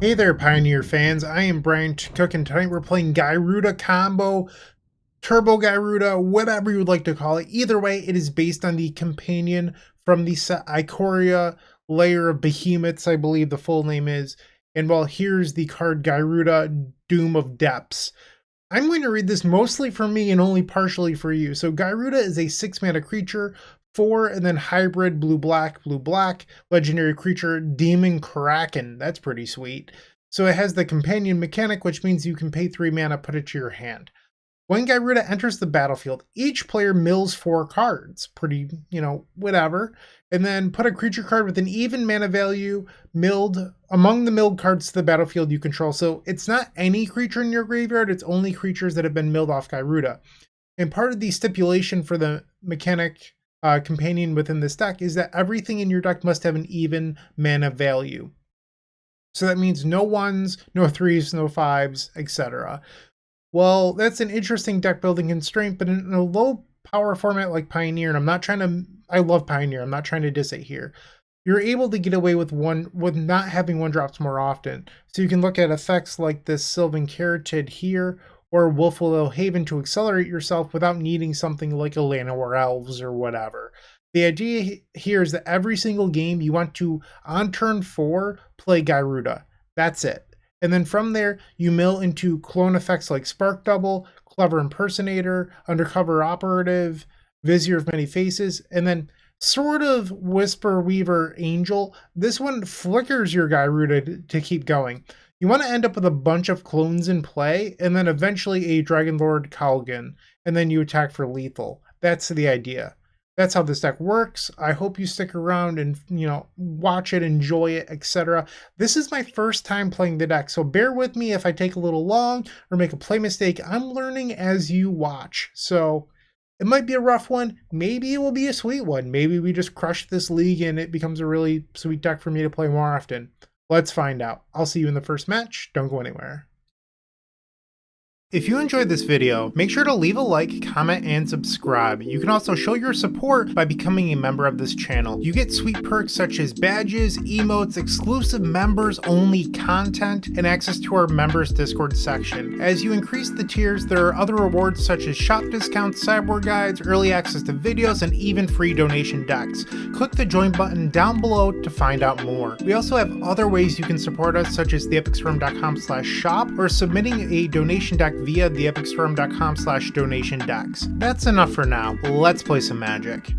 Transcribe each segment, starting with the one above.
Hey there, Pioneer fans. I am Bryant Cook, and tonight we're playing Gyruda combo, Turbo Gyruda, whatever you would like to call it. Either way, it is based on the companion from the set Ikoria layer of behemoths, I believe the full name is. And well, here's the card Gyruda, Doom of Depths. I'm going to read this mostly for me and only partially for you. So Gyruda is a 6-mana creature, 4 and then hybrid blue black, legendary creature Demon Kraken. That's pretty sweet. So it has the companion mechanic, which means you can pay 3 mana, put it to your hand. When Gyruda enters the battlefield, each player mills 4 cards. Pretty, whatever. And then put a creature card with an even mana value milled among the milled cards to the battlefield you control. So it's not any creature in your graveyard, it's only creatures that have been milled off Gyruda. And part of the stipulation for the mechanic companion within this deck is that everything in your deck must have an even mana value. So that means no 1s, no 3s, no 5s, etc. Well, that's an interesting deck building constraint, but in a low power format like Pioneer, and I love Pioneer, I'm not trying to diss it here. You're able to get away with not having 1-drops more often. So you can look at effects like this Sylvan Caryatid here, or Wolfwillow Haven to accelerate yourself without needing something like a Llanowar Elves or whatever. The idea here is that every single game you want to, on turn 4, play Gyruda. That's it. And then from there, you mill into clone effects like Spark Double, Clever Impersonator, Undercover Operative, Vizier of Many Faces, and then sort of Whisper Weaver Angel. This one flickers your Gyruda to keep going. You want to end up with a bunch of clones in play, and then eventually a Dragonlord Kolaghan, and then you attack for lethal. That's the idea. That's how this deck works. I hope you stick around and, watch it, enjoy it, etc. This is my first time playing the deck, so bear with me if I take a little long or make a play mistake. I'm learning as you watch, so it might be a rough one. Maybe it will be a sweet one. Maybe we just crush this league and it becomes a really sweet deck for me to play more often. Let's find out. I'll see you in the first match. Don't go anywhere. If you enjoyed this video, make sure to leave a like, comment, and subscribe. You can also show your support by becoming a member of this channel. You get sweet perks such as badges, emotes, exclusive members-only content, and access to our members Discord section. As you increase the tiers, there are other rewards such as shop discounts, sideboard guides, early access to videos, and even free donation decks. Click the join button down below to find out more. We also have other ways you can support us, such as theepicstorm.com/shop or submitting a donation deck via theepicstorm.com/donation decks. That's enough for now. Let's play some Magic.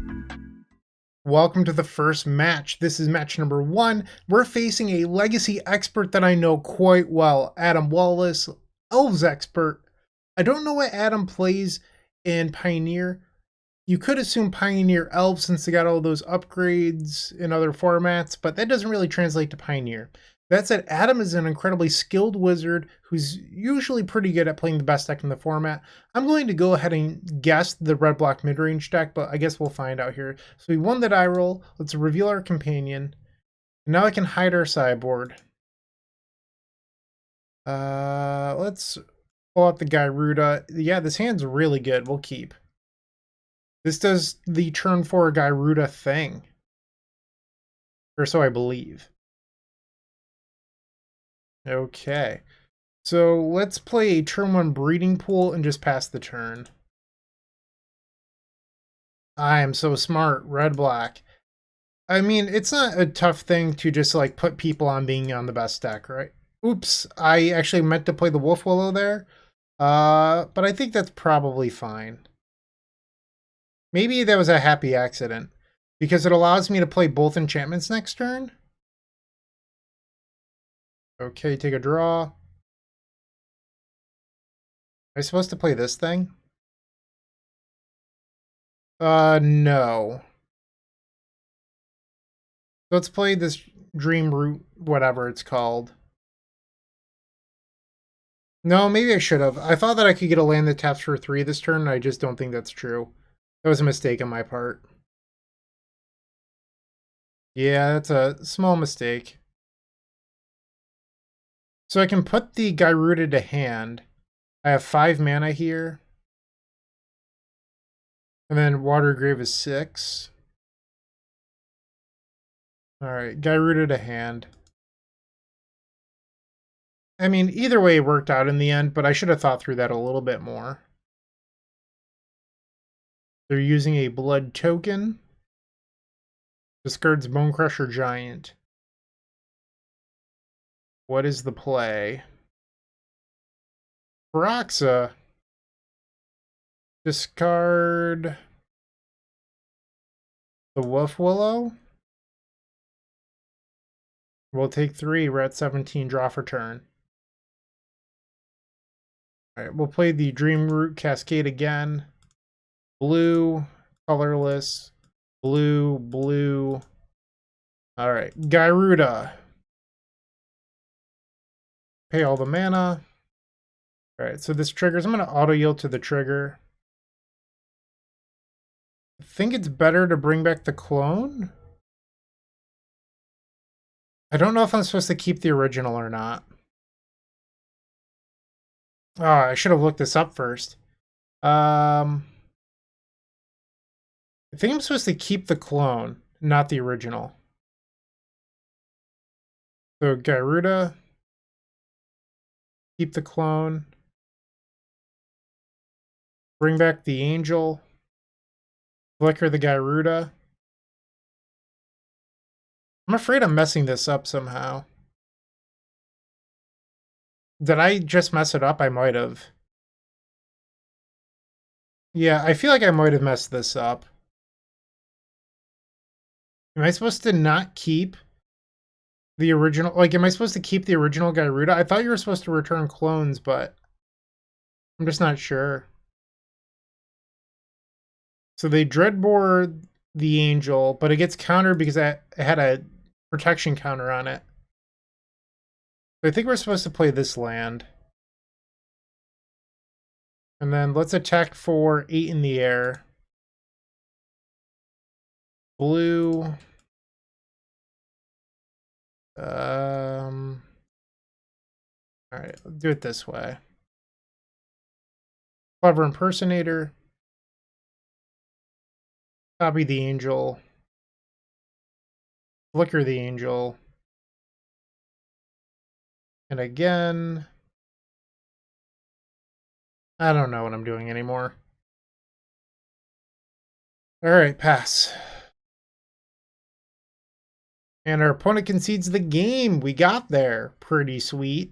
Welcome to the first match. This is match number 1. We're facing a legacy expert that I know quite well, Adam Wallace, Elves expert. I don't know what Adam plays in Pioneer. You could assume Pioneer Elves since they got all those upgrades in other formats, but that doesn't really translate to Pioneer. That said, Adam is an incredibly skilled wizard who's usually pretty good at playing the best deck in the format. I'm going to go ahead and guess the red-black midrange deck, but I guess we'll find out here. So we won the die roll. Let's reveal our companion. Now I can hide our sideboard. Let's pull out the Gyruda. Yeah, this hand's really good. We'll keep. This does the turn 4 Gyruda thing. Or so I believe. Okay, so let's play a turn 1 breeding pool and just pass the turn. I am so smart, red-black. I mean, it's not a tough thing to just like put people on being on the best deck, right? Oops, I actually meant to play the Wolfwillow there, but I think that's probably fine. Maybe that was a happy accident, because it allows me to play both enchantments next turn. Okay, take a draw. Am I supposed to play this thing? No. Let's play this Dream Root, whatever it's called. No, maybe I should have. I thought that I could get a land that taps for 3 this turn, and I just don't think that's true. That was a mistake on my part. Yeah, that's a small mistake. So I can put the Gyruda to hand. I have 5 mana here. And then Watergrave is 6. Alright, Gyruda to hand. I mean, either way it worked out in the end, but I should have thought through that a little bit more. They're using a blood token. Discards Bone Crusher Giant. What is the play? Phyraxa. Discard the Wolf Willow. We'll take 3. We're at 17. Draw for turn. Alright, we'll play the Dreamroot Cascade again. Blue, colorless, blue, blue. Alright, Gyruda. Pay all the mana. Alright, so this triggers. I'm going to auto-yield to the trigger. I think it's better to bring back the clone. I don't know if I'm supposed to keep the original or not. Oh, I should have looked this up first. I think I'm supposed to keep the clone, not the original. So Gyruda. Keep the clone. Bring back the angel. Flicker the Gyruda. I'm afraid I'm messing this up somehow. Did I just mess it up? I might have. Yeah, I feel like I might have messed this up. Am I supposed to not keep the original? Like, am I supposed to keep the original Gyruda? I thought you were supposed to return clones, but I'm just not sure. So they dreadboard the angel, but it gets countered because it had a protection counter on it. So I think we're supposed to play this land. And then let's attack for 8 in the air. Blue. Alright, let's do it this way. Clever Impersonator. Copy the angel. Flicker the angel. And again. I don't know what I'm doing anymore. Alright, pass. And our opponent concedes the game. We got there. Pretty sweet.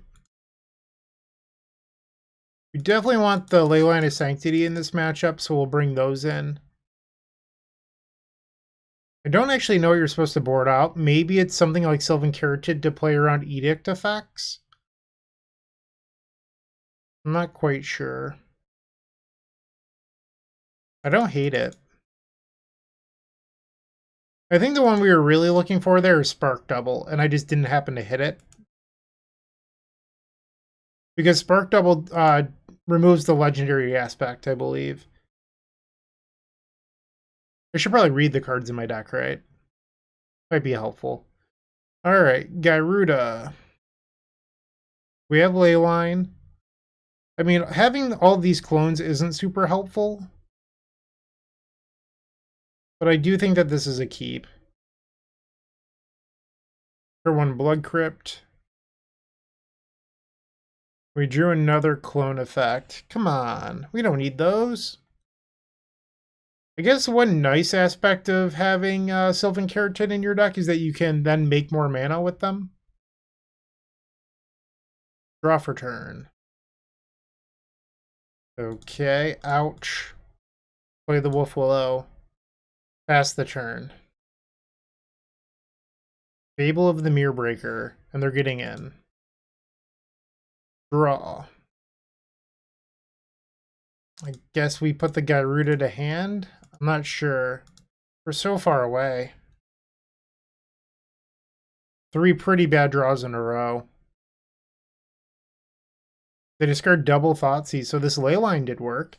We definitely want the Leyline of Sanctity in this matchup, so we'll bring those in. I don't actually know what you're supposed to board out. Maybe it's something like Sylvan Caryatid to play around Edict effects. I'm not quite sure. I don't hate it. I think the one we were really looking for there is Spark Double, and I just didn't happen to hit it. Because Spark Double removes the legendary aspect, I believe. I should probably read the cards in my deck, right? Might be helpful. Alright, Gyruda. We have Leyline. I mean, having all these clones isn't super helpful. But I do think that this is a keep. For 1 Blood Crypt. We drew another clone effect. Come on, we don't need those. I guess one nice aspect of having Sylvan Caryatid in your deck is that you can then make more mana with them. Draw for turn. Okay, ouch. Play the Wolf Willow. Pass the turn. Fable of the Mirror Breaker, and they're getting in. Draw. I guess we put the Gyruda to hand? I'm not sure. We're so far away. 3 pretty bad draws in a row. They discard double Thoughtseize, so this Leyline did work.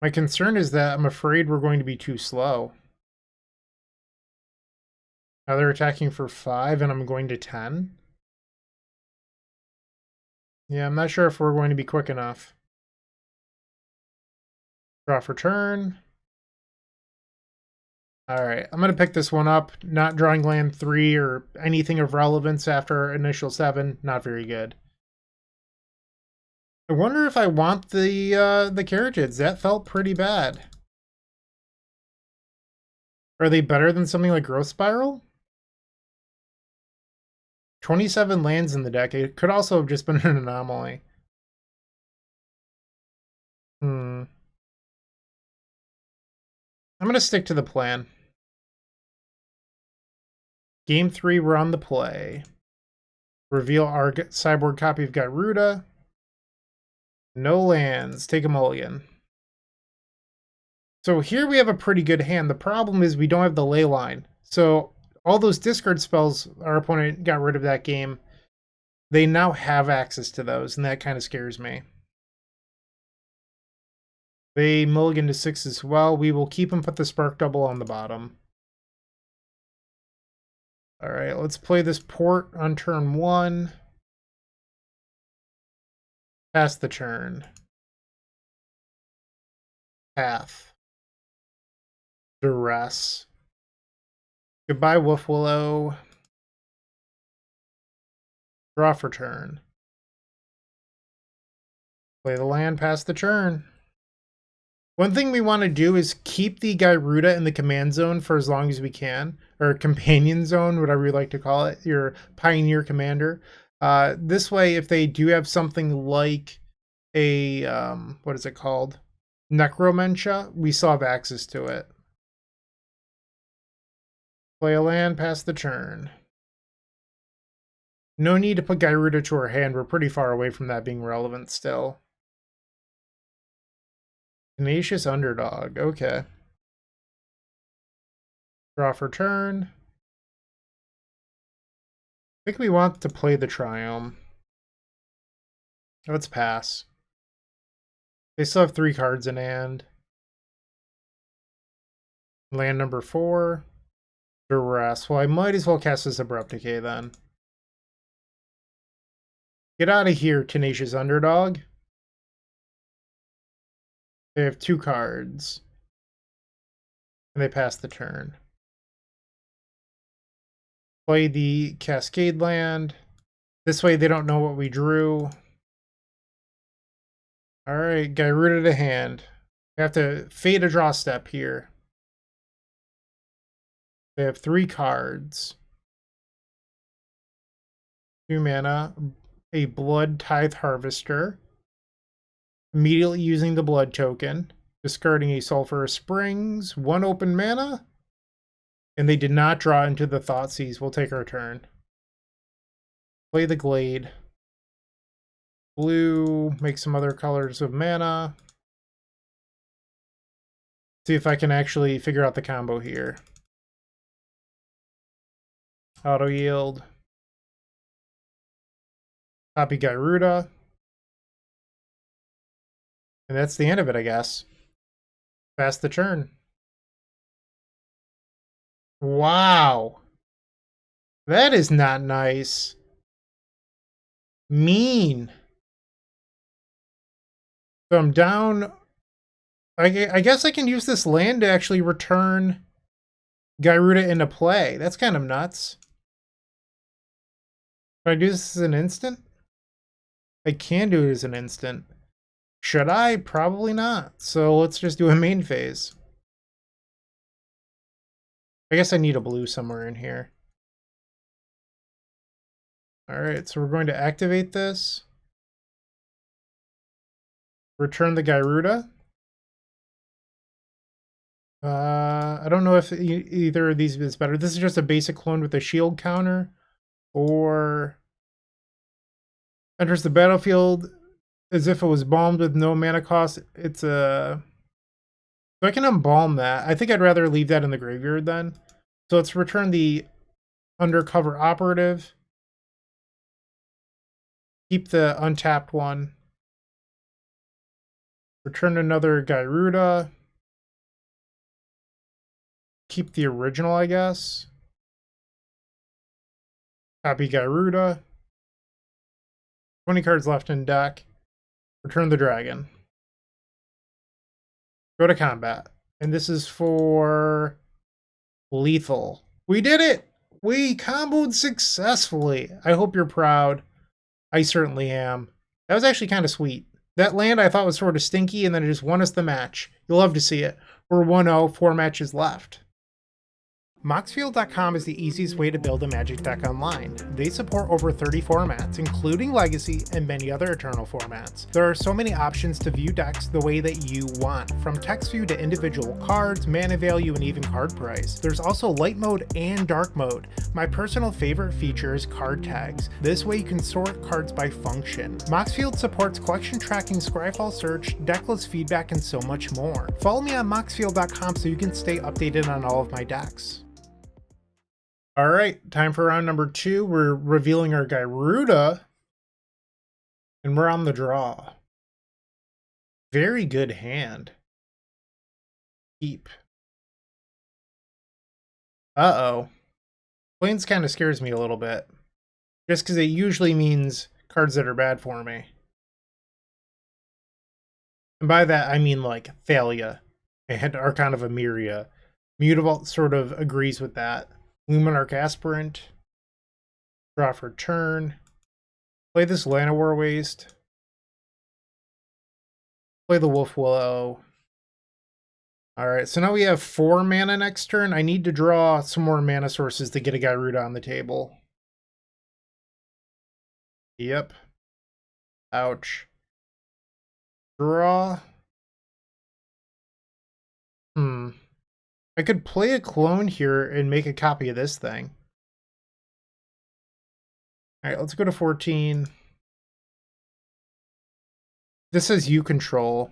My concern is that I'm afraid we're going to be too slow. Now they're attacking for 5 and I'm going to 10. Yeah, I'm not sure if we're going to be quick enough. Draw for turn. Alright, I'm gonna pick this one up. Not drawing land 3 or anything of relevance after initial 7. Not very good. I wonder if I want the Carriages. That felt pretty bad. Are they better than something like Growth Spiral? 27 lands in the deck. It could also have just been an anomaly. I'm going to stick to the plan. Game 3, we're on the play. Reveal our sideboard copy of Gyruda. No lands. Take a mulligan. So here we have a pretty good hand. The problem is we don't have the ley line. So all those discard spells our opponent got rid of that game, they now have access to those, and that kind of scares me. They mulligan to 6 as well. We will keep and put the Spark Double on the bottom. Alright, let's play this port on turn 1. Pass the turn. Path. Duress. Goodbye, Wolf Willow. Draw for turn. Play the land, pass the turn. One thing we want to do is keep the Gyruda in the command zone for as long as we can, or companion zone, whatever you like to call it, your pioneer commander. This way, if they do have something like a, what is it called? Necromentia, we still have access to it. Play a land, pass the turn. No need to put Gyruda to our hand. We're pretty far away from that being relevant still. Tenacious Underdog. Okay. Draw for turn. I think we want to play the Triumph. Let's pass. They still have 3 cards in hand. Land number 4. Duress. Well, I might as well cast this Abrupt Decay then. Get out of here, Tenacious Underdog. They have 2 cards. And they pass the turn. Play the Cascade land. This way they don't know what we drew. Alright, Gyruda to hand. We have to fade a draw step here. They have 3 cards. 2 mana. A Blood Tithe Harvester. Immediately using the blood token. Discarding a Sulphurous Springs. 1 open mana. And they did not draw into the Thoughtseize. We'll take our turn. Play the Glade. Blue. Make some other colors of mana. See if I can actually figure out the combo here. Auto yield. Copy Gyruda. And that's the end of it, I guess. Pass the turn. Wow. That is not nice. Mean. So I'm down. I guess I can use this land to actually return Gyruda into play. That's kind of nuts. Can I do this as an instant? I can do it as an instant. Should I? Probably not. So let's just do a main phase. I guess I need a blue somewhere in here. Alright, so we're going to activate this. Return the Gyruda. I don't know if either of these is better. This is just a basic clone with a shield counter. Or enters the battlefield as if it was bombed with no mana cost. It's a... So I can unbalm that. I think I'd rather leave that in the graveyard then. So let's return the Undercover Operative. Keep the untapped one. Return another Gyruda. Keep the original, I guess. Copy Gyruda. 20 cards left in deck. Return the dragon. Go to combat. And this is for Lethal. We did it! We comboed successfully. I hope you're proud. I certainly am. That was actually kind of sweet. That land I thought was sort of stinky, and then it just won us the match. You'll love to see it. We're 1-0, 4 matches left. Moxfield.com is the easiest way to build a Magic deck online. They support over 30 formats, including Legacy and many other Eternal formats. There are so many options to view decks the way that you want, from text view to individual cards, mana value, and even card price. There's also light mode and dark mode. My personal favorite feature is card tags. This way you can sort cards by function. Moxfield supports collection tracking, Scryfall search, decklist feedback, and so much more. Follow me on Moxfield.com so you can stay updated on all of my decks. All right, time for round number 2. We're revealing our Gyruda, and we're on the draw. Very good hand. Keep. Uh-oh. Plains kind of scares me a little bit, just because it usually means cards that are bad for me. And by that, I mean like Thalia and Archon of Emeria. Mutavault sort of agrees with that. Luminarch Aspirant, draw for turn, play this Llanowar Waste, play the Wolf Willow. Alright, so now we have 4 mana next turn. I need to draw some more mana sources to get a Gyruda on the table. Yep. Ouch. Draw. I could play a clone here and make a copy of this thing. Alright, let's go to 14. This is you control.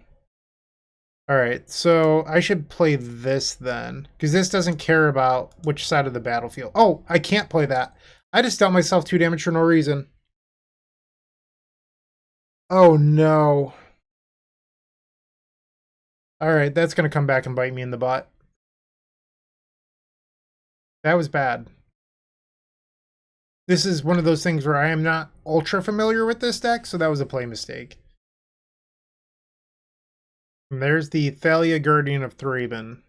Alright, so I should play this then, because this doesn't care about which side of the battlefield. Oh, I can't play that. I just dealt myself 2 damage for no reason. Oh no. Alright, that's going to come back and bite me in the butt. That was bad. This is one of those things where I am not ultra familiar with this deck, so that was a play mistake. And there's the Thalia Guardian of Thraben.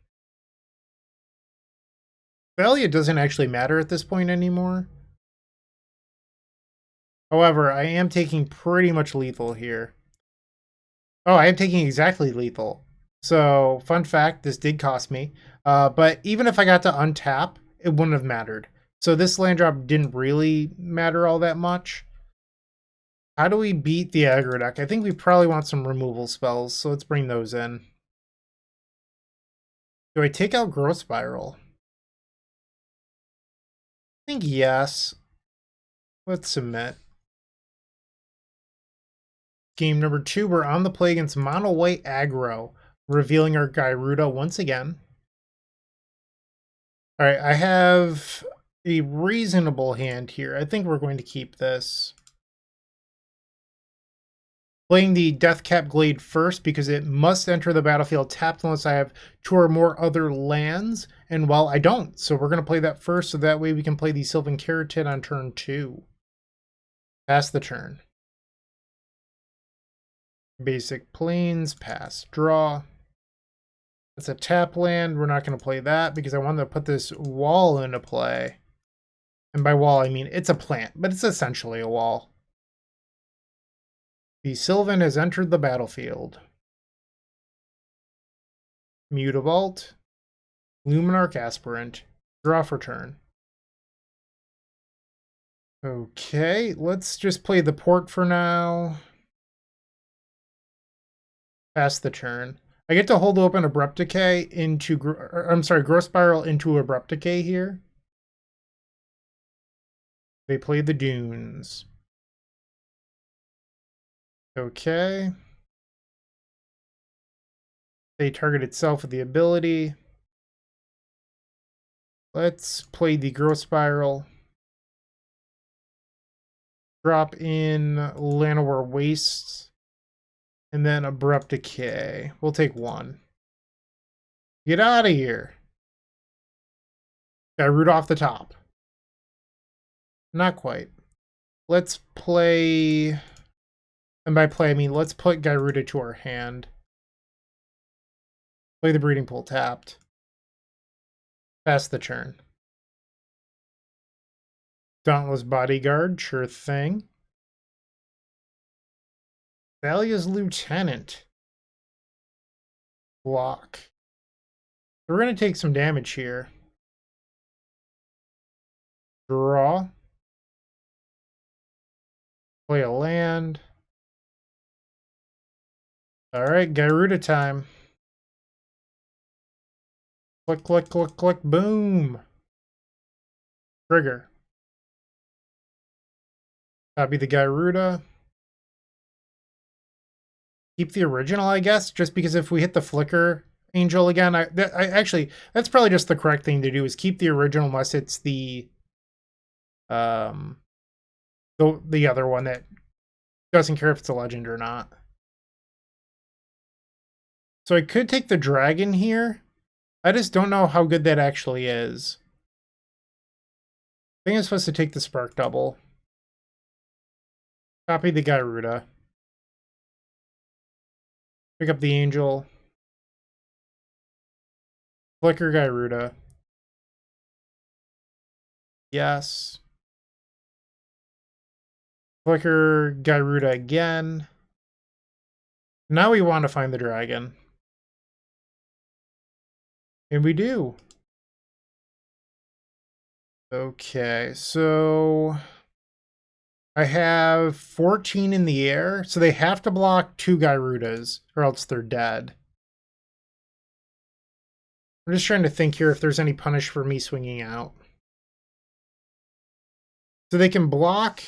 Thalia doesn't actually matter at this point anymore. However, I am taking pretty much lethal here. Oh, I am taking exactly lethal. So, fun fact, this did cost me. But even if I got to untap, it wouldn't have mattered. So this land drop didn't really matter all that much. How do we beat the aggro deck? I think we probably want some removal spells, so let's bring those in. Do I take out Growth Spiral? I think yes. Let's submit. Game number 2, we're on the play against Mono White Aggro, revealing our Gyruda once again. Alright, I have a reasonable hand here. I think we're going to keep this. Playing the Deathcap Glade first because it must enter the battlefield tapped unless I have 2 or more other lands. And well, I don't. So we're going to play that first so that way we can play the Sylvan Keratin on turn 2. Pass the turn. Basic Plains, pass, draw. It's a tap land. We're not going to play that because I wanted to put this wall into play. And by wall, I mean it's a plant, but it's essentially a wall. The Sylvan has entered the battlefield. Mutavault, Luminarch Aspirant, draw for turn. Okay, let's just play the port for now. Pass the turn. I get to hold open Abrupt Decay into, Growth Spiral into Abrupt Decay here. They play the Dunes. Okay. They target itself with the ability. Let's play the Growth Spiral. Drop in Llanowar Wastes. And then Abrupt Decay. We'll take 1. Get out of here. Got root off the top. Not quite. Let's play... And by play, I mean let's put Gyruda to our hand. Play the Breeding Pool tapped. Pass the turn. Dauntless Bodyguard, sure thing. Thalia's Lieutenant. Block. We're going to take some damage here. Draw. Play a land. Alright, Gyruda time. Click, click, click, click, boom. Trigger. Copy the Gyruda. Keep the original, I guess, just because if we hit the Flicker Angel again, I actually, that's probably just the correct thing to do, is keep the original unless it's the other one that doesn't care if it's a legend or not. So I could take the dragon here. I just don't know how good that actually is. I think I'm supposed to take the Spark Double. Copy the Gyruda. Pick up the Angel. Flicker Gyruda. Yes. Flicker Gyruda again. Now we want to find the dragon. And we do. Okay, so I have 14 in the air, so they have to block 2 Gyrudas, or else they're dead. I'm just trying to think here if there's any punish for me swinging out. So they can block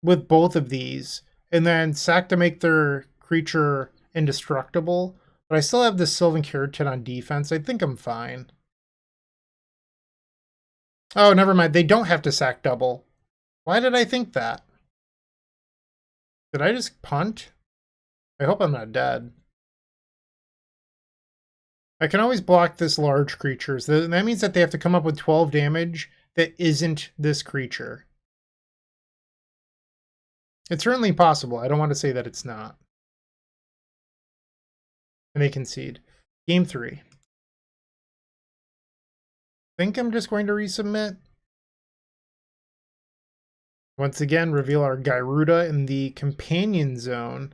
with both of these, and then sack to make their creature indestructible. But I still have this Sylvan Keratin on defense. I think I'm fine. Oh, never mind. They don't have to sack double. Why did I think that? Did I just punt? I hope I'm not dead. I can always block this large creatures. That means that they have to come up with 12 damage that isn't this creature. It's certainly possible. I don't want to say that it's not. And they concede. Game 3. Think I'm just going to resubmit. Once again, reveal our Gyruda in the companion zone.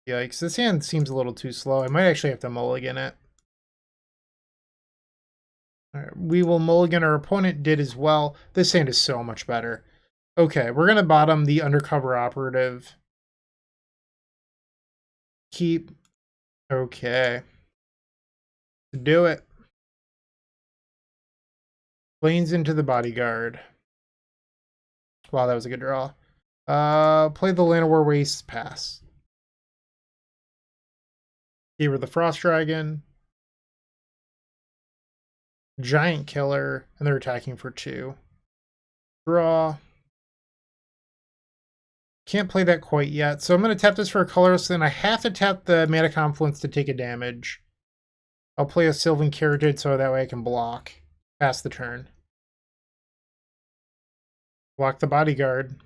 Yikes, this hand seems a little too slow. I might actually have to mulligan it. All right, we will mulligan. Our opponent did as well. This hand is so much better. Okay, we're going to bottom the Undercover Operative. Keep. Okay. Do it. Planes into the Bodyguard. Wow, that was a good draw. Play the Llanowar Waste, pass. Here with the Frost Dragon. Giant Killer, and they're attacking for 2. Draw. Can't play that quite yet, so I'm going to tap this for a colorless, then I have to tap the Mana Confluence to take a damage. I'll play a Sylvan Keratin so that way I can block. Pass the turn. Block the Bodyguard.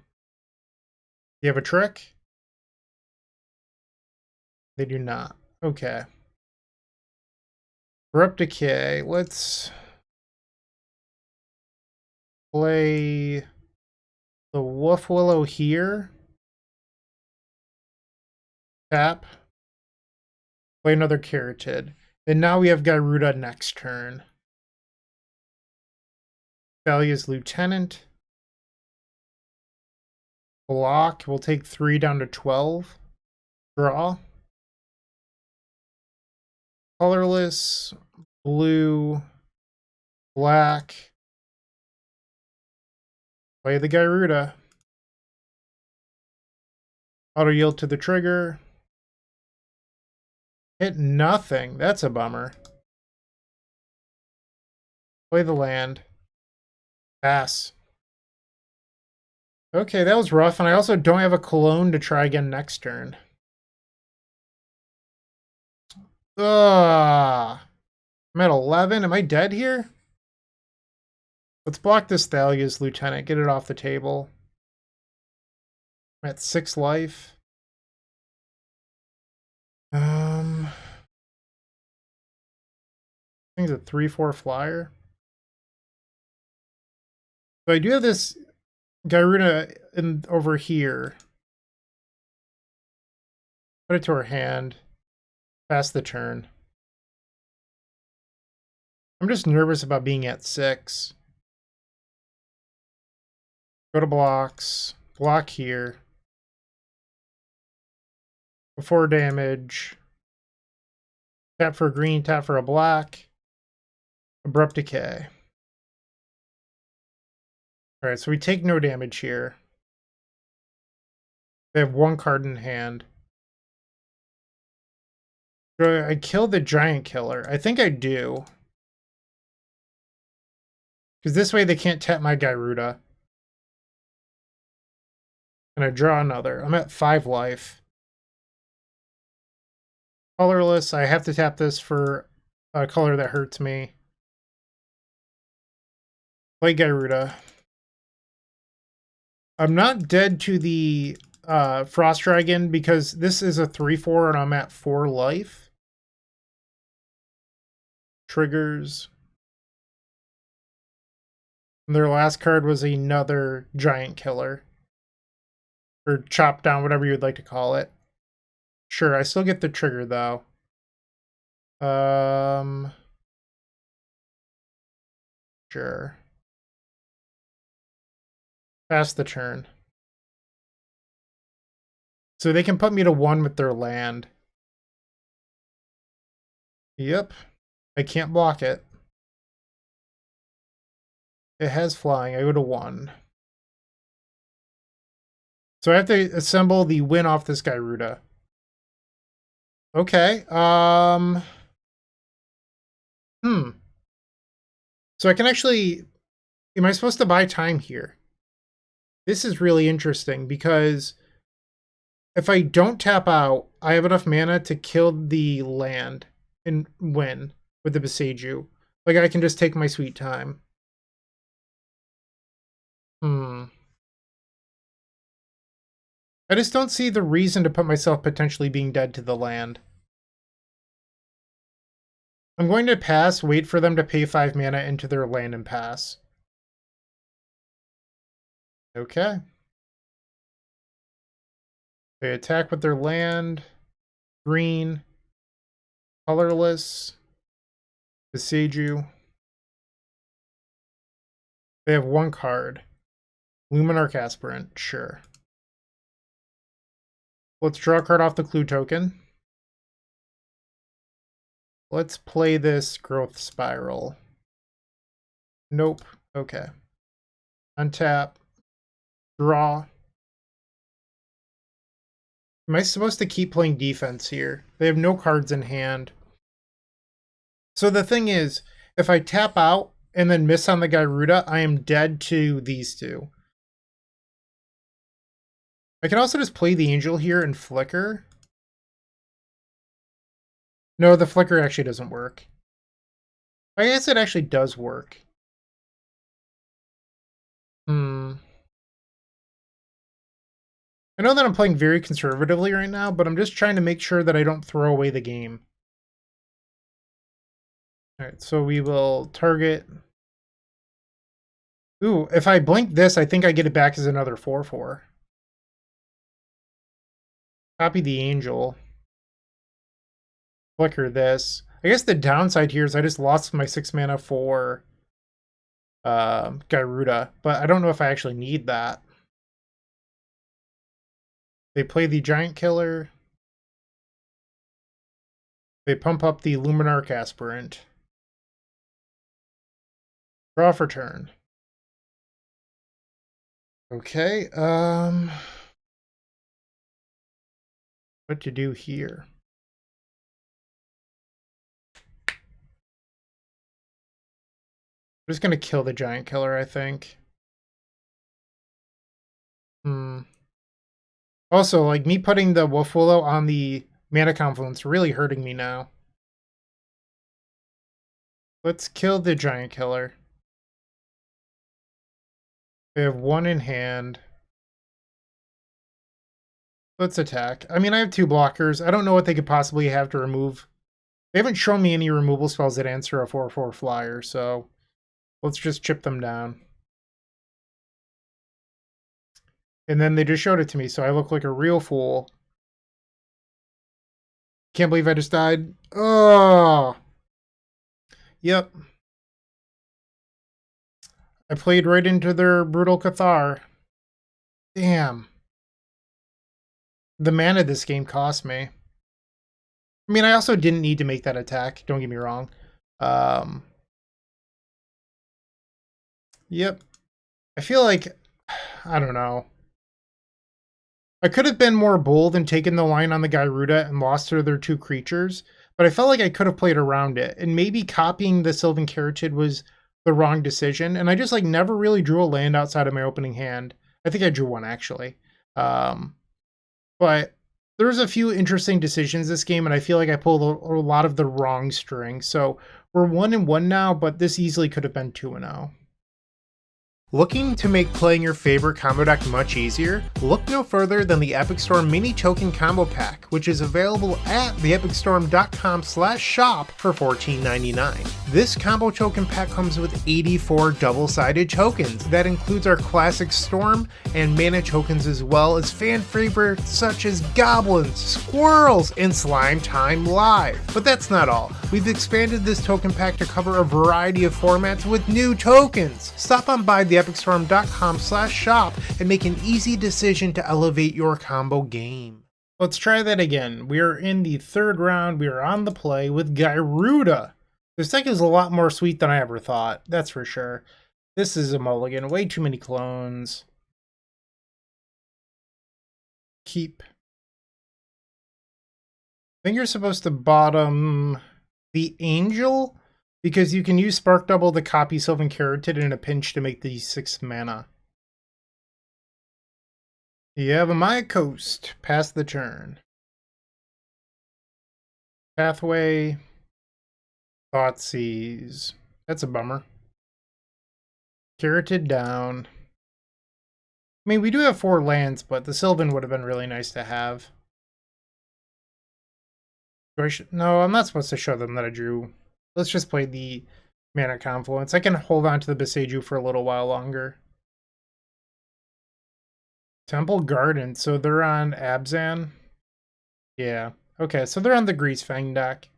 You have a trick? They do not. Okay. Corrupt Decay. Let's play the Wolf Willow here. Tap. Play another Keratin. And now we have Gyruda next turn. Thalia's Lieutenant. Block. We'll take 3 down to 12. Draw. Colorless. Blue. Black. Play the Gyruda. Auto yield to the trigger. Hit nothing. That's a bummer. Play the land. Pass. Okay, that was rough, and I also don't have a Cologne to try again next turn. Ugh. I'm at 11. Am I dead here? Let's block this Thalia's Lieutenant. Get it off the table. I'm at 6 life. I think it's a 3/4 flyer. So I do have this Gyruda over here. Put it to her hand. Pass the turn. I'm just nervous about being at 6. Go to blocks. Block here. 4 damage. Tap for a green, tap for a black. Abrupt Decay. Alright, so we take no damage here. They have 1 card in hand. Do I kill the giant killer? I think I do. Because this way they can't tap my Gyruda. And I draw another. I'm at 5 life. Colorless. I have to tap this for a color that hurts me. Play Gyruda. I'm not dead to the Frost Dragon because this is a 3/4 and I'm at 4 life. Triggers. And their last card was another giant killer. Or chop down, whatever you would like to call it. Sure, I still get the trigger though. Sure. Pass the turn. So they can put me to 1 with their land. Yep. I can't block it. It has flying. I go to 1. So I have to assemble the win off this Gyruda. Okay. So I can actually... Am I supposed to buy time here? This is really interesting because if I don't tap out, I have enough mana to kill the land and win with the Beseiju. Like, I can just take my sweet time. I just don't see the reason to put myself potentially being dead to the land. I'm going to pass, wait for them to pay 5 mana into their land and pass. Okay. They attack with their land. Green. Colorless. Beseiju. They have 1 card. Luminarch Aspirant, sure. Let's draw a card off the clue token. Let's play this Growth Spiral. Nope. Okay. Untap. Draw. Am I supposed to keep playing defense here? They have no cards in hand. So the thing is, if I tap out and then miss on the Gyruda, I am dead to these two. I can also just play the Angel here and flicker. No, the flicker actually doesn't work. I guess it actually does work. I know that I'm playing very conservatively right now, but I'm just trying to make sure that I don't throw away the game. Alright, so we will target... Ooh, if I blink this, I think I get it back as another 4/4. Copy the Angel. Flicker this. I guess the downside here is I just lost my 6 mana for Gyruda, but I don't know if I actually need that. They play the Giant Killer. They pump up the Luminarch Aspirant. Draw for turn. Okay, what to do here? I'm just gonna kill the Giant Killer, I think. Also, like, me putting the Wolf Willow on the Mana Confluence really hurting me now. Let's kill the Giant Killer. They have 1 in hand. Let's attack. I mean, I have 2 blockers. I don't know what they could possibly have to remove They haven't shown me any removal spells that answer a 4/4 flyer, so let's just chip them down. And then they just showed it to me, so I look like a real fool. Can't believe I just died. Oh! Yep. I played right into their Brutal Cathar. Damn. The mana this game cost me. I mean, I also didn't need to make that attack, don't get me wrong. Yep. I feel like, I don't know. I could have been more bold and taken the line on the Gyruda and lost to their 2 creatures, but I felt like I could have played around it. And maybe copying the Sylvan Caryatid was the wrong decision. And I just like never really drew a land outside of my opening hand. I think I drew one actually. But there's a few interesting decisions this game, and I feel like I pulled a lot of the wrong strings. So we're 1-1 now, but this easily could have been 2-0. Looking to make playing your favorite combo deck much easier? Look no further than the Epic Storm Mini Token Combo Pack, which is available at theepicstorm.com/shop for $14.99. This combo token pack comes with 84 double-sided tokens. That includes our classic Storm and Mana tokens, as well as fan favorites such as Goblins, Squirrels, and Slime Time Live. But that's not all. We've expanded this token pack to cover a variety of formats with new tokens. Stop on by theepicstorm.com/shop and make an easy decision to elevate your combo game. Let's try that again. We are in the 3rd round. We are on the play with Gyruda. This deck is a lot more sweet than I ever thought, that's for sure. This is a mulligan. Way too many clones. Keep. I think you're supposed to bottom the Angel, because you can use Spark Double to copy Sylvan Caryatid in a pinch to make the 6 mana. You have a Maya Coast. Pass the turn. Pathway. Thoughtseize. That's a bummer. Caryatid down. I mean, we do have 4 lands, but the Sylvan would have been really nice to have. No, I'm not supposed to show them that I drew. Let's just play the Mana Confluence. I can hold on to the Beseiju for a little while longer. Temple Garden, so they're on Abzan? Yeah. Okay, so they're on the Greasefang deck.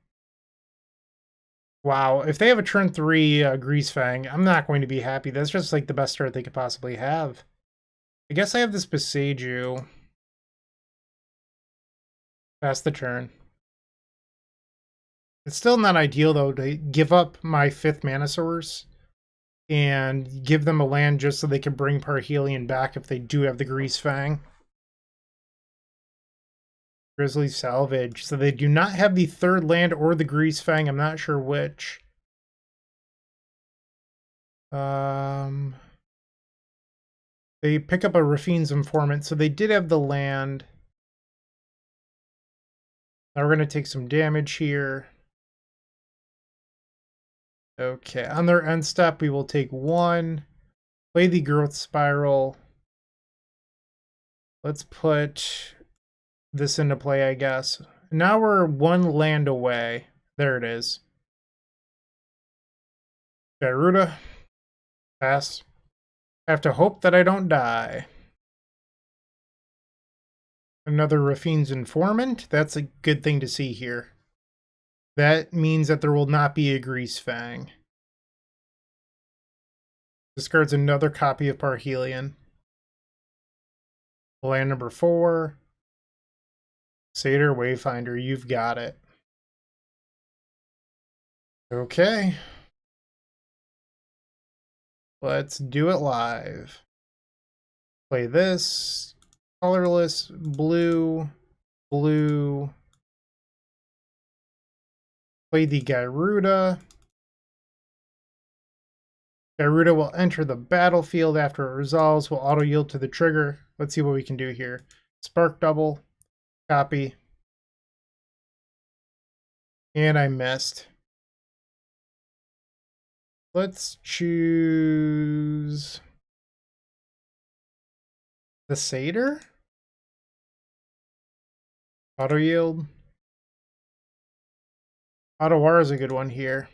Wow, if they have a turn 3 Greasefang, I'm not going to be happy. That's just like the best start they could possibly have. I guess I have this Beseiju. Pass the turn. It's still not ideal, though, to give up my 5th mana source and give them a land just so they can bring Parhelion back if they do have the Greasefang. Grizzly Salvage. So they do not have the 3rd land or the Greasefang. I'm not sure which. They pick up a Rafine's Informant, so they did have the land. Now we're going to take some damage here. Okay, on their end step, we will take 1. Play the Growth Spiral. Let's put this into play, I guess. Now we're 1 land away. There it is. Gyruda. Pass. I have to hope that I don't die. Another Rafine's Informant. That's a good thing to see here. That means that there will not be a Greasefang. Discards another copy of Parhelion. Land number 4. Satyr Wayfinder, you've got it. Okay. Let's do it live. Play this. Colorless, blue, blue. Play the Gyruda. Gyruda will enter the battlefield after it resolves. Will auto yield to the trigger. Let's see what we can do here. Spark Double. Copy. And I missed. Let's choose the Satyr. Auto yield. Ottawa is a good one here.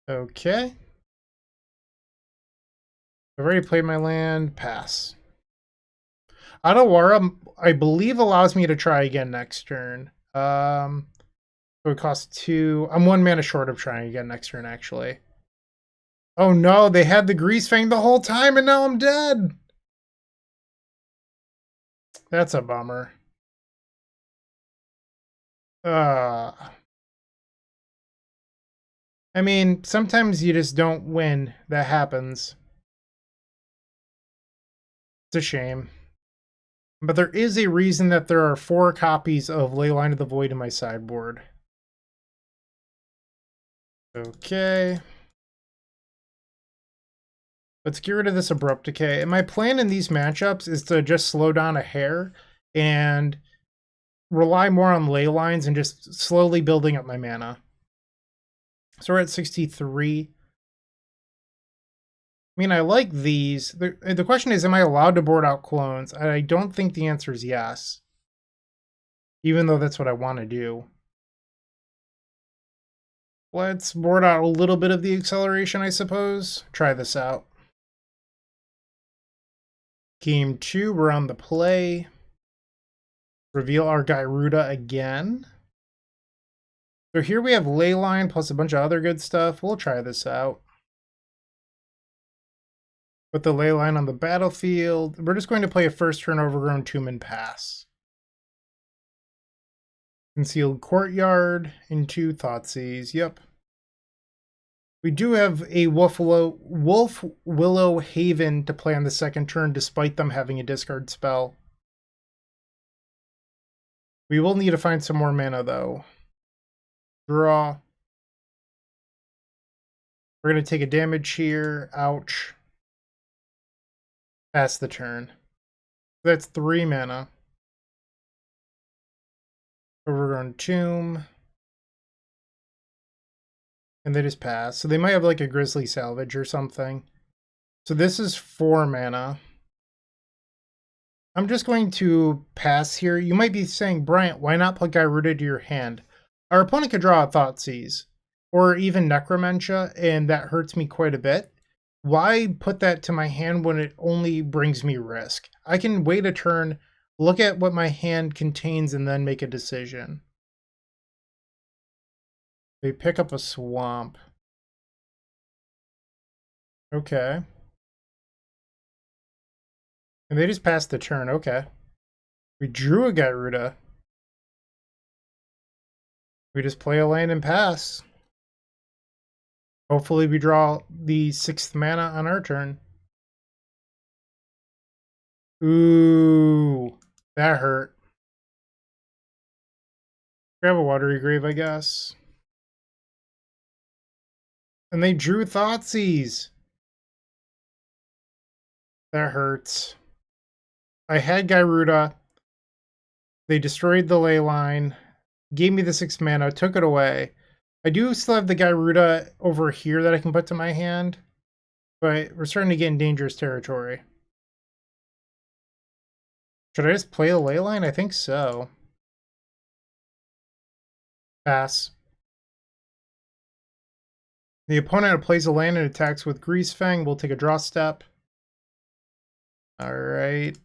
Okay. I've already played my land. Pass. Ottawa, I believe, allows me to try again next turn. So it costs 2. I'm 1 mana short of trying again next turn, actually. Oh no, they had the Greasefang the whole time and now I'm dead! That's a bummer. I mean, sometimes you just don't win. That happens. It's a shame. But there is a reason that there are 4 copies of Leyline of the Void in my sideboard. Okay. Let's get rid of this Abrupt Decay. And my plan in these matchups is to just slow down a hair and rely more on ley lines and just slowly building up my mana. So we're at 63. I mean, I like these. The question is, am I allowed to board out clones? I don't think the answer is yes. Even though that's what I want to do. Let's board out a little bit of the acceleration, I suppose. Try this out. Game 2, we're on the play. Reveal our Gyruda again. So here we have Leyline plus a bunch of other good stuff. We'll try this out. Put the Leyline on the battlefield. We're just going to play a first turn Overgrown Tomb and pass. Concealed Courtyard into Thoughtseize. Yep. We do have a Wolf Willow Haven to play on the second turn, despite them having a discard spell. We will need to find some more mana, though. Draw. We're going to take a damage here. Ouch. Pass the turn. That's 3 mana. Overgrown Tomb. And they just pass. So they might have like a Grizzly Salvage or something. So this is 4 mana. I'm just going to pass here. You might be saying, Bryant, why not put Gyruda to your hand? Our opponent could draw a Thoughtseize or even Necromentia, and that hurts me quite a bit. Why put that to my hand when it only brings me risk? I can wait a turn, look at what my hand contains, and then make a decision. They pick up a swamp. Okay. And they just passed the turn. Okay. We drew a Gyruda. We just play a land and pass. Hopefully we draw the 6th mana on our turn. Ooh, that hurt. Grab a Watery Grave, I guess. And they drew Thoughtseize. That hurts. I had Gyruda. They destroyed the Leyline. Gave me the 6 mana, took it away. I do still have the Gyruda over here that I can put to my hand, but we're starting to get in dangerous territory. Should I just play the Leyline? I think so. Pass. The opponent plays a land and attacks with Greasefang. We'll take a draw step. Alright.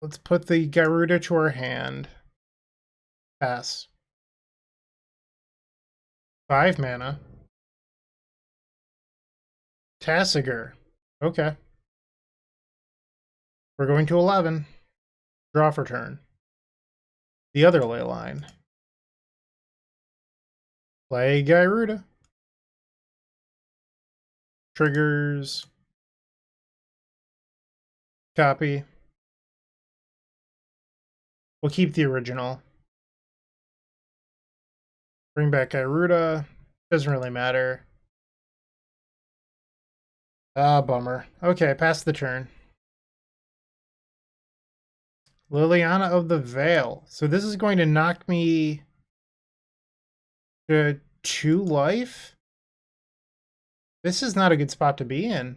Let's put the Gyruda to our hand. Pass. 5 mana. Tasigur. Okay. We're going to 11. Draw for turn. The other Leyline. Play Gyruda. Triggers. Copy. We'll keep the original. Bring back Gyruda. Doesn't really matter. Ah, bummer. Okay, pass the turn. Liliana of the Veil. So this is going to knock me to 2 life? This is not a good spot to be in.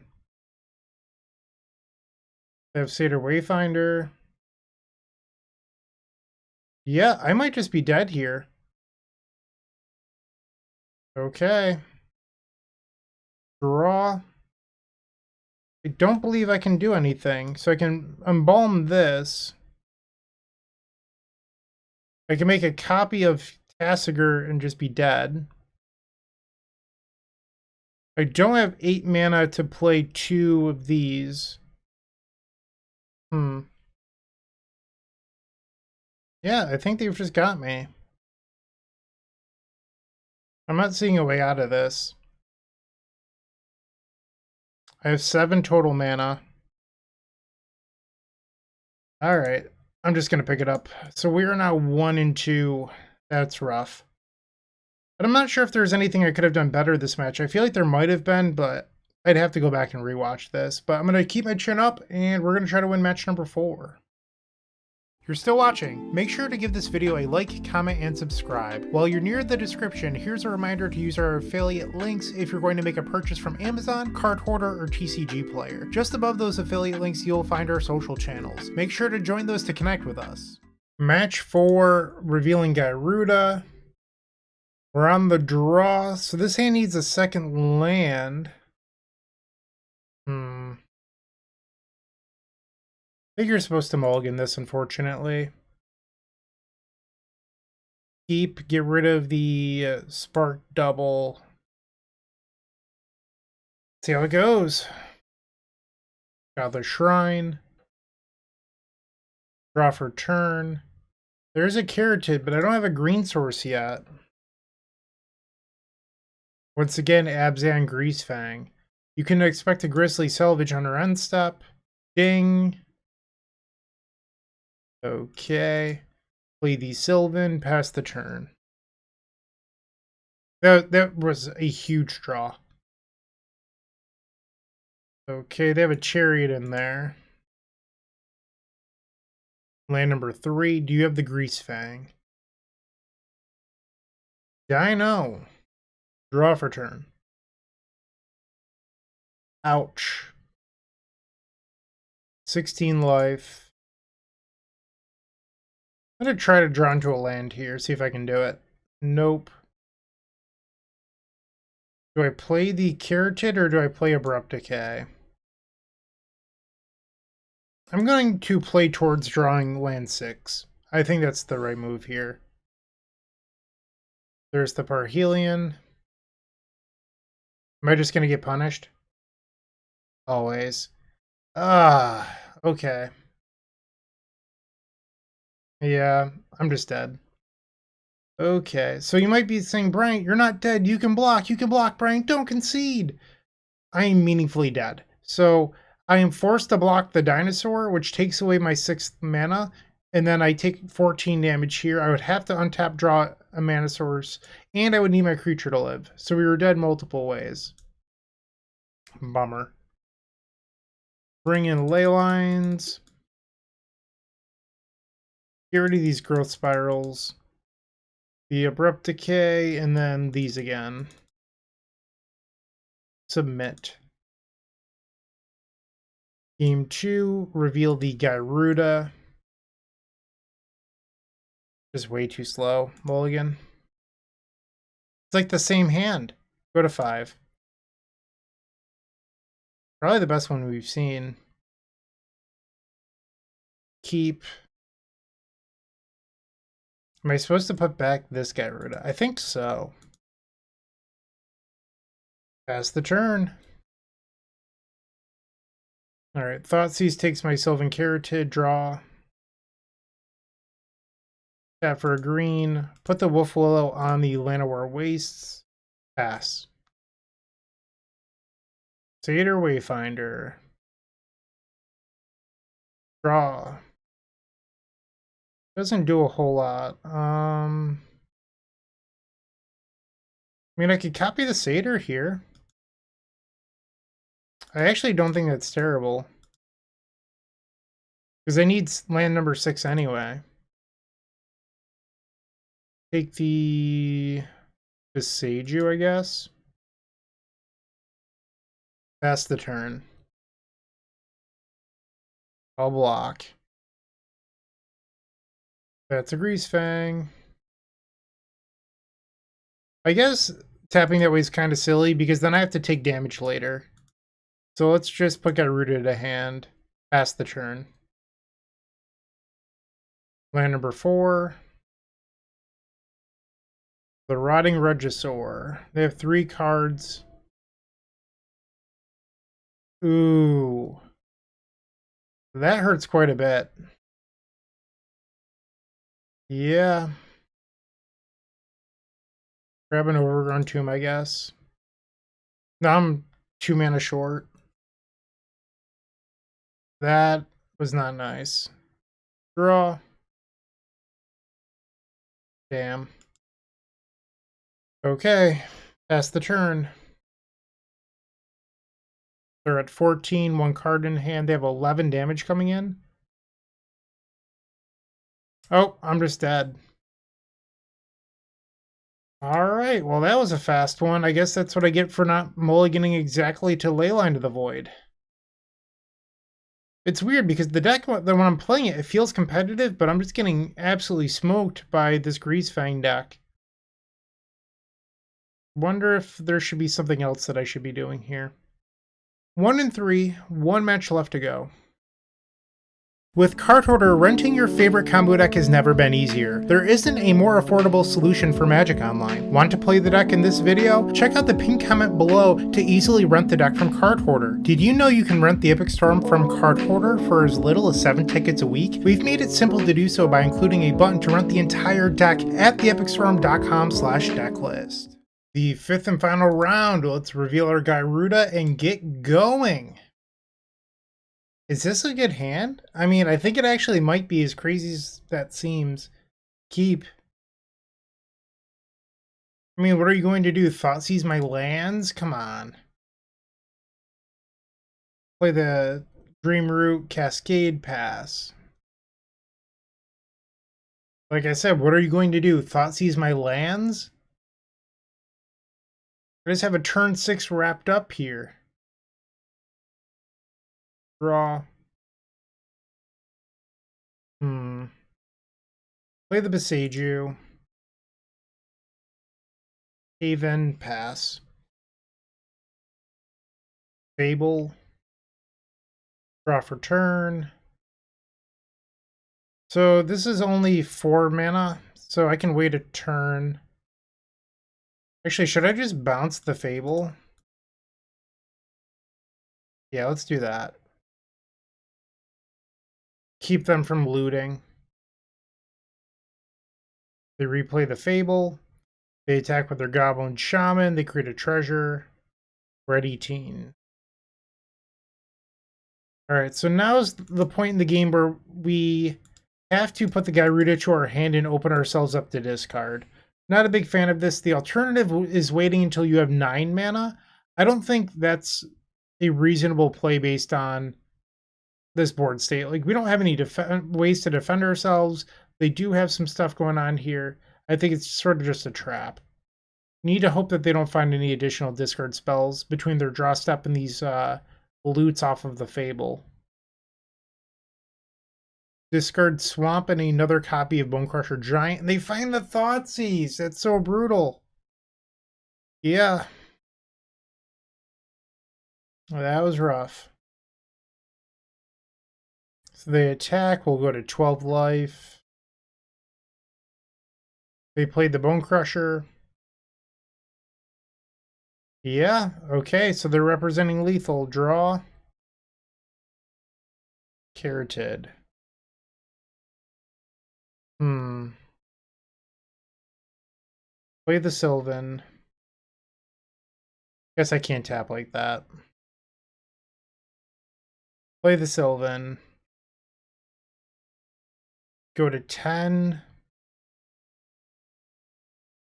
I have Satyr Wayfinder. Yeah, I might just be dead here. Okay. Draw. I don't believe I can do anything, so I can embalm this. I can make a copy of Tassiger and just be dead. I don't have 8 mana to play 2 of these. Yeah, I think they've just got me. I'm not seeing a way out of this. I have 7 total mana. Alright, I'm just going to pick it up. So we are now 1 and 2. That's rough. But I'm not sure if there's anything I could have done better this match. I feel like there might have been, but I'd have to go back and rewatch this. But I'm going to keep my chin up, and we're going to try to win match number 4. If you're still watching, make sure to give this video a like, comment, and subscribe. While you're near the description, here's a reminder to use our affiliate links if you're going to make a purchase from Amazon, Card Hoarder, or TCG Player. Just above those affiliate links, you'll find our social channels. Make sure to join those to connect with us. Match 4, revealing Gyruda. We're on the draw, so this hand needs a second land. I think you're supposed to mulligan this, unfortunately. Keep, get rid of the spark double. See how it goes. Godly Shrine. Draw for turn. There's a Carotid, but I don't have a green source yet. Once again, Abzan Greasefang. You can expect a Grizzly Salvage on her end step. Ding. Okay. Play the Sylvan, pass the turn. That was a huge draw. Okay, they have a Chariot in there. Land number 3. Do you have the Greasefang? Yeah, I know. Draw for turn. Ouch. 16 life. I'm going to try to draw into a land here, see if I can do it. Nope. Do I play the Carotid or do I play Abrupt Decay? I'm going to play towards drawing land 6. I think that's the right move here. There's the Parhelion. Am I just going to get punished? Always. Okay. Yeah, I'm just dead. Okay, so you might be saying, Bryant, you're not dead. You can block, Bryant. Don't concede. I am meaningfully dead. So I am forced to block the dinosaur, which takes away my 6th mana, and then I take 14 damage here. I would have to untap, draw a mana source, and I would need my creature to live. So we were dead multiple ways. Bummer. Bring in ley lines. Get rid of these growth spirals. The Abrupt Decay, and then these again. Submit. Game 2, reveal the Gyruda. Just way too slow. Mulligan. It's like the same hand. Go to 5. Probably the best one we've seen. Keep. Am I supposed to put back this Gyruda? I think so. Pass the turn. Alright, Thoughtseize takes my Sylvan Carotid, draw. Tap for a green. Put the Wolf Willow on the Llanowar Wastes. Pass. Satyr Wayfinder. Draw. Doesn't do a whole lot. I mean, I could copy the Satyr here. I actually don't think that's terrible. Because I need land number 6 anyway. Take the Seiju, I guess. Pass the turn. I'll block. That's a Greasefang. I guess tapping that way is kind of silly because then I have to take damage later. So let's just put Gyruda to hand. Pass the turn. Land number 4. The Rotting Regisaur. They have 3 cards. Ooh. That hurts quite a bit. Yeah. Grab an Overgrown Tomb, I guess. Now I'm 2 mana short. That was not nice. Draw. Damn. Okay. Pass the turn. They're at 14, 1 card in hand. They have 11 damage coming in. Oh, I'm just dead. Alright, well that was a fast one. I guess that's what I get for not mulliganing exactly to Leyline to the Void. It's weird because the deck, when I'm playing it, it feels competitive, but I'm just getting absolutely smoked by this Greasefang deck. Wonder if there should be something else that I should be doing here. 1 and 3, 1 match left to go. With Card Hoarder, renting your favorite combo deck has never been easier. There isn't a more affordable solution for Magic Online. Want to play the deck in this video? Check out the pinned comment below to easily rent the deck from Card Hoarder. Did you know you can rent the Epic Storm from Card Hoarder for as little as 7 tickets a week? We've made it simple to do so by including a button to rent the entire deck at theepicstorm.com/decklist. The 5th and final round, let's reveal our Gyruda and get going. Is this a good hand? I mean, I think it actually might be, as crazy as that seems. Keep. I mean, what are you going to do? Thoughtseize my lands? Come on. Play the Dreamroot Cascade pass. Like I said, what are you going to do? Thoughtseize my lands? I just have a turn 6 wrapped up here. Draw. Play the Beseiju. Haven, pass. Fable. Draw for turn. So this is only 4 mana, so I can wait a turn. Actually, should I just bounce the Fable? Yeah, let's do that. Keep them from looting. They replay the Fable. They attack with their Goblin Shaman. They create a treasure. Ready teen. Alright, so now's the point in the game where we have to put the Gyruda to our hand and open ourselves up to discard. Not a big fan of this. The alternative is waiting until you have 9 mana. I don't think that's a reasonable play based on this board state. Like, we don't have any ways to defend ourselves. They do have some stuff going on here. I think it's sort of just a trap. Need to hope that they don't find any additional discard spells between their draw step and these loots off of the Fable. Discard Swamp and another copy of Bonecrusher Giant, and they find the Thoughtseize. That's so brutal. Yeah. That was rough. So they attack. We'll go to 12 life. They played the Bonecrusher. Yeah, okay, so they're representing lethal. Draw. Carroted. Play the Sylvan. Guess I can't tap like that. Play the Sylvan. Go to 10.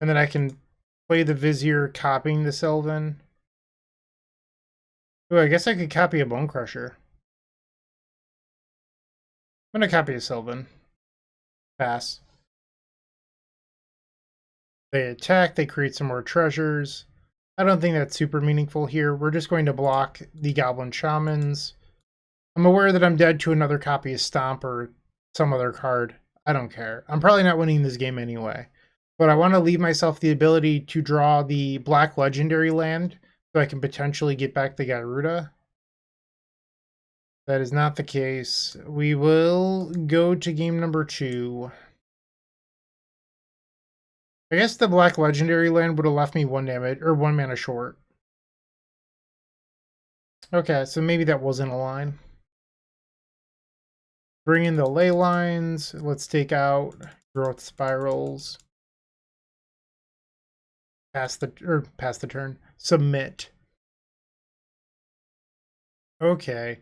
And then I can play the Vizier copying the Sylvan. Ooh, I guess I could copy a Bonecrusher. I'm gonna copy a Sylvan. Pass. They attack, they create some more treasures. I don't think that's super meaningful here. We're just going to block the Goblin Shamans. I'm aware that I'm dead to another copy of Stomp or some other card. I don't care. I'm probably not winning this game anyway. But I want to leave myself the ability to draw the black legendary land so I can potentially get back the Gyruda. That is not the case. We will go to game number 2. I guess the black legendary land would have left me 1 damage, or 1 mana short. Okay, so maybe that wasn't a line. Bring in the ley lines. Let's take out growth spirals. Pass the turn. Submit. Okay.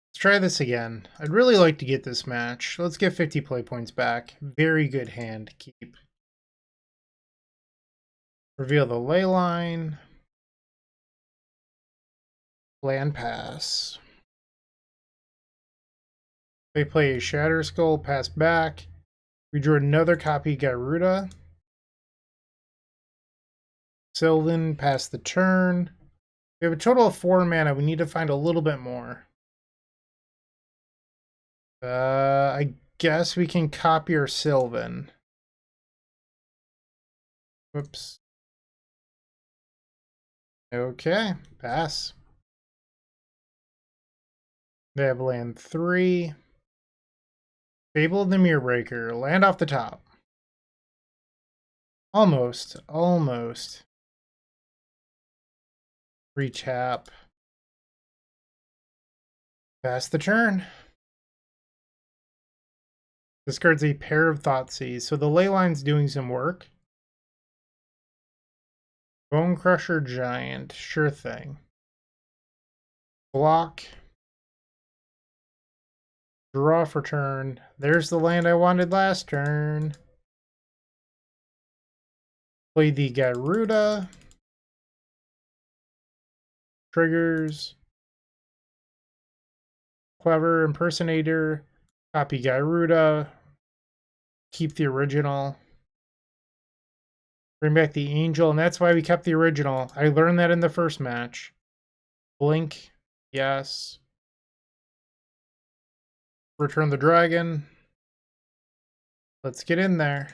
Let's try this again. I'd really like to get this match. Let's get 50 play points back. Very good hand to keep. Reveal the ley line. Land pass. They play a Shatter Skull, pass back. We drew another copy Gyruda. Sylvan, pass the turn. We have a total of 4 mana. We need to find a little bit more. I guess we can copy our Sylvan. Whoops. Okay, pass. They have land 3. Fable of the Mirrorbreaker. Land off the top. Almost. Retap. Pass the turn. Discards a pair of Thoughtseize. So the ley line's doing some work. Bone Crusher Giant. Sure thing. Block. Draw for turn. There's the land I wanted last turn. Play the Gyruda. Triggers. Clever Impersonator. Copy Gyruda. Keep the original. Bring back the Angel, and that's why we kept the original. I learned that in the first match. Blink. Yes. Return the dragon. Let's get in there.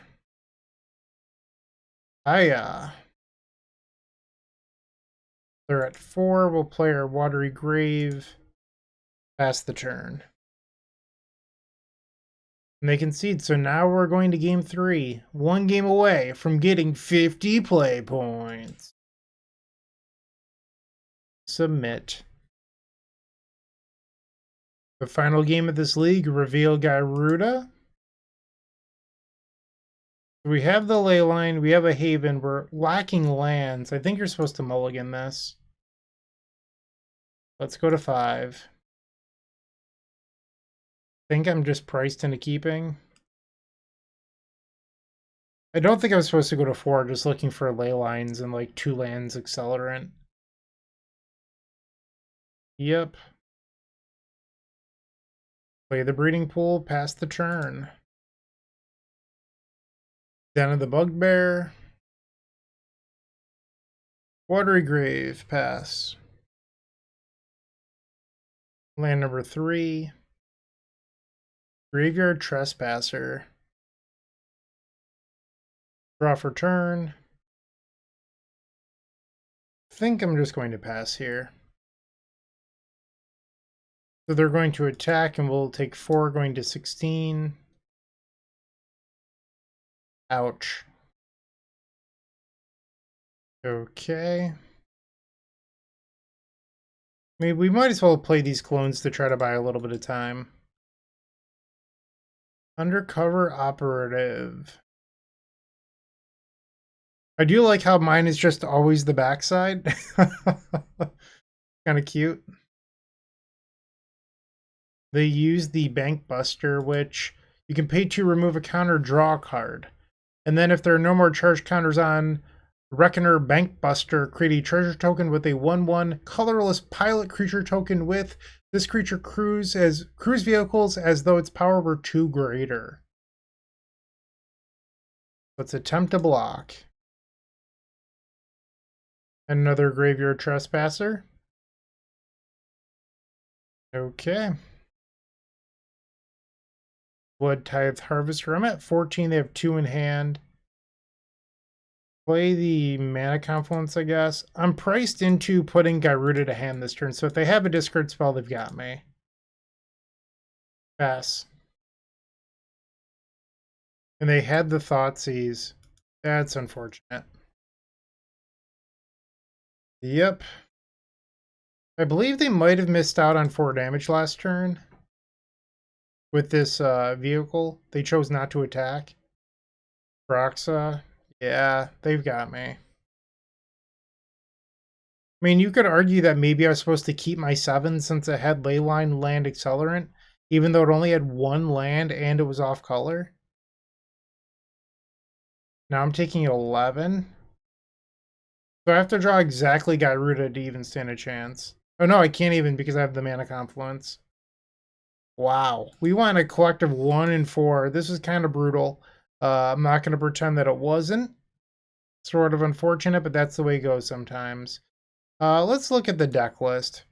Hiya. They're at 4. We'll play our Watery Grave. Pass the turn. And they concede, so now we're going to game 3. 1 game away from getting 50 play points. Submit. The final game of this league, reveal Gyruda. We have the ley line, we have a haven, we're lacking lands. I think you're supposed to mulligan this. Let's go to 5. I think I'm just priced into keeping. I don't think I was supposed to go to 4, just looking for ley lines and like 2 lands accelerant. Yep. Play the breeding pool, pass the turn. Den of the Bugbear. Watery Grave, pass. Land number 3. Graveyard Trespasser. Draw for turn. I think I'm just going to pass here. So they're going to attack and we'll take 4 going to 16. Ouch. Okay. Maybe we might as well play these clones to try to buy a little bit of time. Undercover Operative. I do like how mine is just always the backside. Kind of cute. They use the Bank Buster, which you can pay to remove a counter, draw a card. And then if there are no more charge counters on Reckoner Bank Buster, create a treasure token with a 1/1 colorless pilot creature token with this creature cruise vehicles as though its power were 2 greater. Let's attempt to block. Another Graveyard Trespasser. Okay. Blood Tithe Harvester. I'm at 14. They have 2 in hand. Play the Mana Confluence, I guess. I'm priced into putting Gyruda to hand this turn, so if they have a discard spell, they've got me. Pass. And they had the Thoughtseize. That's unfortunate. Yep. I believe they might have missed out on 4 damage last turn. With this vehicle. They chose not to attack. Broxa. Yeah, they've got me. I mean, you could argue that maybe I was supposed to keep my 7 since it had Leyline Land Accelerant, even though it only had 1 land and it was off color. Now I'm taking 11. So I have to draw exactly Gyruda to even stand a chance. Oh no, I can't even because I have the Mana Confluence. Wow. We went a collective 1 and 4. This is kind of brutal. I'm not going to pretend that it wasn't. Sort of unfortunate, but that's the way it goes sometimes. Let's look at the deck list.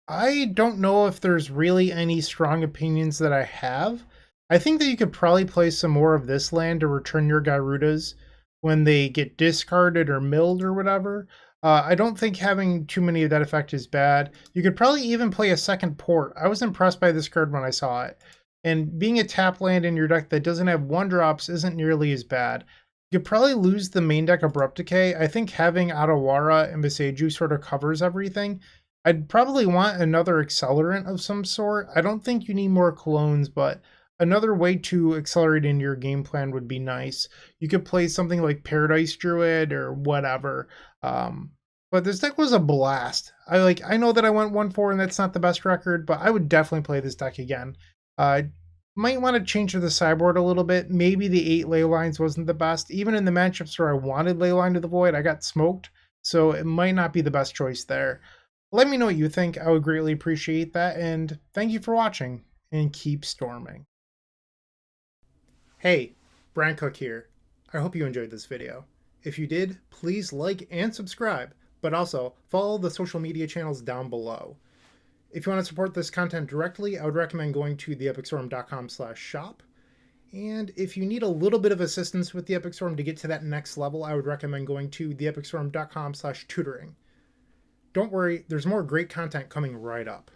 I don't know if there's really any strong opinions that I have. I think that you could probably play some more of this land to return your Gyrudas when they get discarded or milled or whatever. I don't think having too many of that effect is bad. You could probably even play a second port. I was impressed by this card when I saw it. And being a tap land in your deck that doesn't have 1-drops isn't nearly as bad. You could probably lose the main deck Abrupt Decay. I think having Otawara and Viseju sort of covers everything. I'd probably want another accelerant of some sort. I don't think you need more clones, but another way to accelerate into your game plan would be nice. You could play something like Paradise Druid or whatever. But this deck was a blast. I know that I went 1-4 and that's not the best record, but I would definitely play this deck again. Might want to change the sideboard a little bit. Maybe the 8 Leylines wasn't the best. Even in the matchups where I wanted Leyline to the Void, I got smoked. So it might not be the best choice there. Let me know what you think. I would greatly appreciate that. And thank you for watching. And keep storming. Hey, Bryant Cook here. I hope you enjoyed this video. If you did, please like and subscribe. But also, follow the social media channels down below. If you want to support this content directly, I would recommend going to theepicstorm.com/shop. And if you need a little bit of assistance with the Epic Storm to get to that next level, I would recommend going to theepicstorm.com/tutoring. Don't worry, there's more great content coming right up.